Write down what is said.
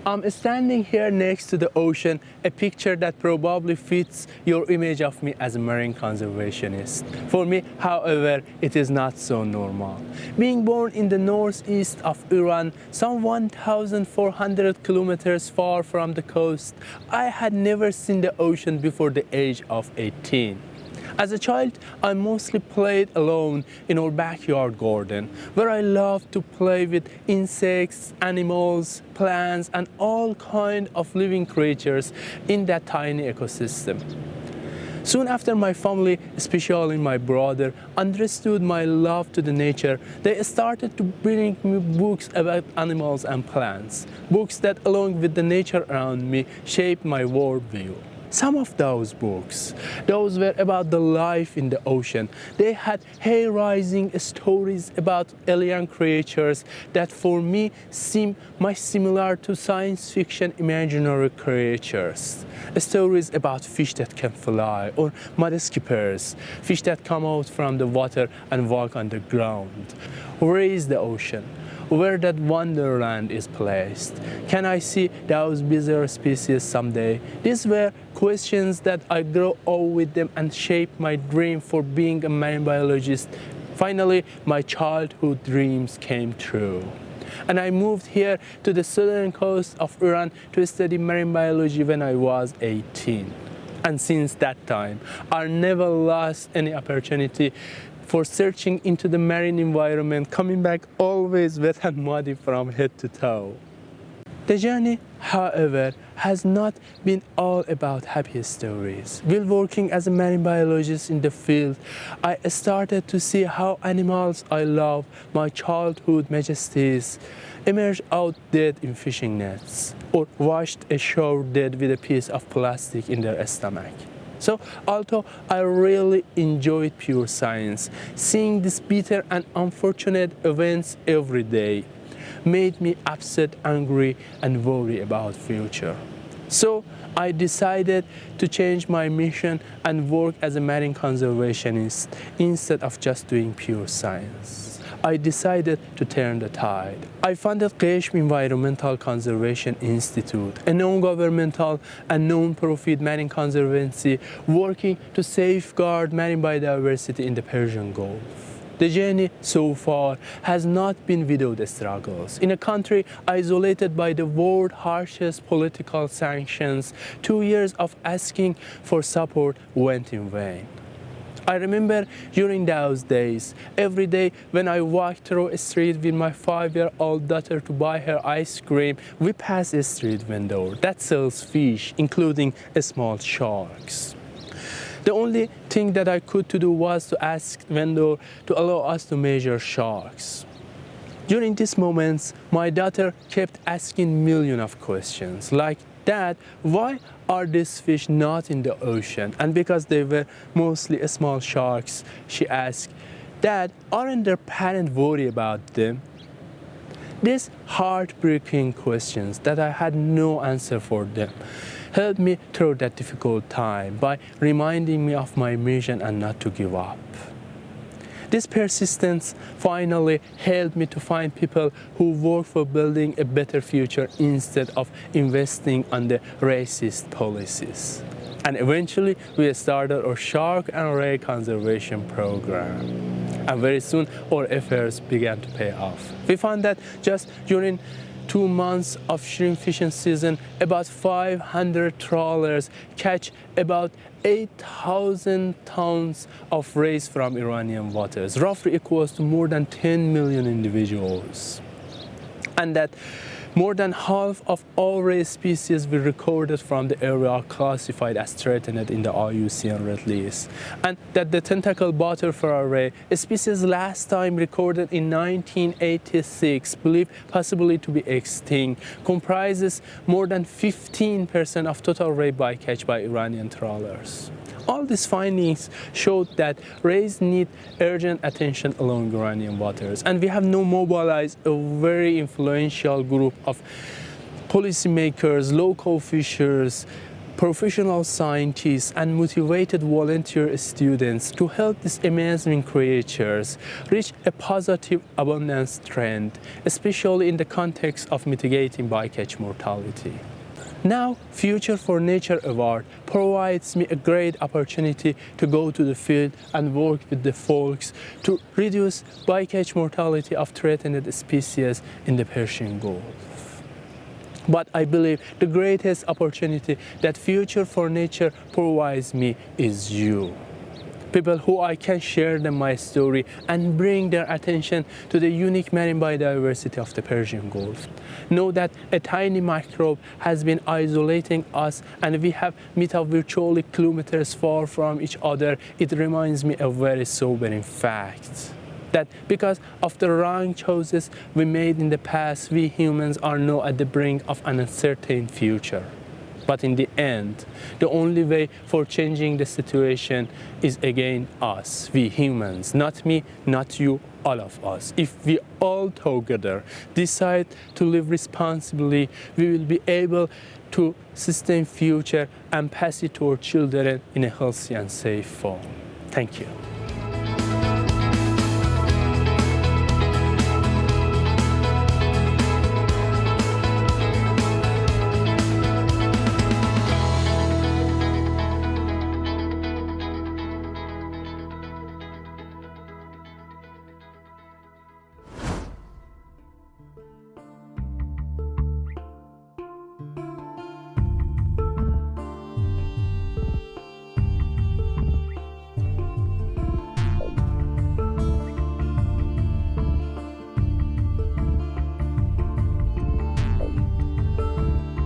I'm standing here next to the ocean, a picture that probably fits your image of me as a marine conservationist. For me, however, it is not so normal. Being born in the northeast of Iran, some 1,400 kilometers far from the coast, I had never seen the ocean before the age of 18. As a child, I mostly played alone in our backyard garden, where I loved to play with insects, animals, plants, and all kinds of living creatures in that tiny ecosystem. Soon after my family, especially my brother, understood my love to the nature, they started to bring me books about animals and plants, books that, along with the nature around me, shaped my worldview. Some of those books, those were about the life in the ocean. They had hair-raising stories about alien creatures that for me seemed much similar to science fiction imaginary creatures. Stories about fish that can fly, or mud skippers, fish that come out from the water and walk on the ground. Where is the ocean? Where that wonderland is placed? Can I see those bizarre species someday? These were questions that I grew up with them and shaped my dream for being a marine biologist. Finally, my childhood dreams came true. And I moved here to the southern coast of Iran to study marine biology when I was 18. And since that time, I never lost any opportunity for searching into the marine environment, coming back always wet and muddy from head to toe. The journey, however, has not been all about happy stories. While working as a marine biologist in the field, I started to see how animals I love, my childhood majesties, emerged out dead in fishing nets, or washed ashore dead with a piece of plastic in their stomach. So, although I really enjoyed pure science, seeing these bitter and unfortunate events every day made me upset, angry, and worried about the future. So, I decided to change my mission and work as a marine conservationist instead of just doing pure science. I decided to turn the tide. I founded Qeshm Environmental Conservation Institute, a non-governmental and non-profit marine conservancy working to safeguard marine biodiversity in the Persian Gulf. The journey so far has not been without struggles. In a country isolated by the world's harshest political sanctions, 2 years of asking for support went in vain. I remember during those days, every day when I walked through a street with my 5-year-old daughter to buy her ice cream, we passed a street vendor that sells fish, including small sharks. The only thing that I could do was to ask the vendor to allow us to measure sharks. During these moments, my daughter kept asking millions of questions, like, "Dad, why are these fish not in the ocean?" And because they were mostly small sharks, she asked, "Dad, aren't their parents worried about them?" These heartbreaking questions that I had no answer for them helped me through that difficult time by reminding me of my mission and not to give up. This persistence finally helped me to find people who work for building a better future instead of investing on the racist policies. And eventually, we started our shark and ray conservation program. And very soon, our efforts began to pay off. We found that just during 2 months of shrimp fishing season, about 500 trawlers catch about 8,000 tons of rays from Iranian waters, roughly equals to more than 10 million individuals. And that more than half of all ray species we recorded from the area are classified as threatened in the IUCN Red List. And that the tentacle butterfly ray, a species last time recorded in 1986, believed possibly to be extinct, comprises more than 15% of total ray bycatch by Iranian trawlers. All these findings showed that rays need urgent attention along Iranian waters, and we have now mobilized a very influential group of policymakers, local fishers, professional scientists and motivated volunteer students to help these amazing creatures reach a positive abundance trend, especially in the context of mitigating bycatch mortality. Now, Future for Nature Award provides me a great opportunity to go to the field and work with the folks to reduce bycatch mortality of threatened species in the Persian Gulf. But I believe the greatest opportunity that Future for Nature provides me is you. People who I can share them my story and bring their attention to the unique marine biodiversity of the Persian Gulf. Know that a tiny microbe has been isolating us and we have met up virtually kilometers far from each other. It reminds me of very sobering fact. That because of the wrong choices we made in the past, we humans are now at the brink of an uncertain future. But in the end, the only way for changing the situation is again us, we humans, not me, not you, all of us. If we all together decide to live responsibly, we will be able to sustain future and pass it to our children in a healthy and safe form. Thank you.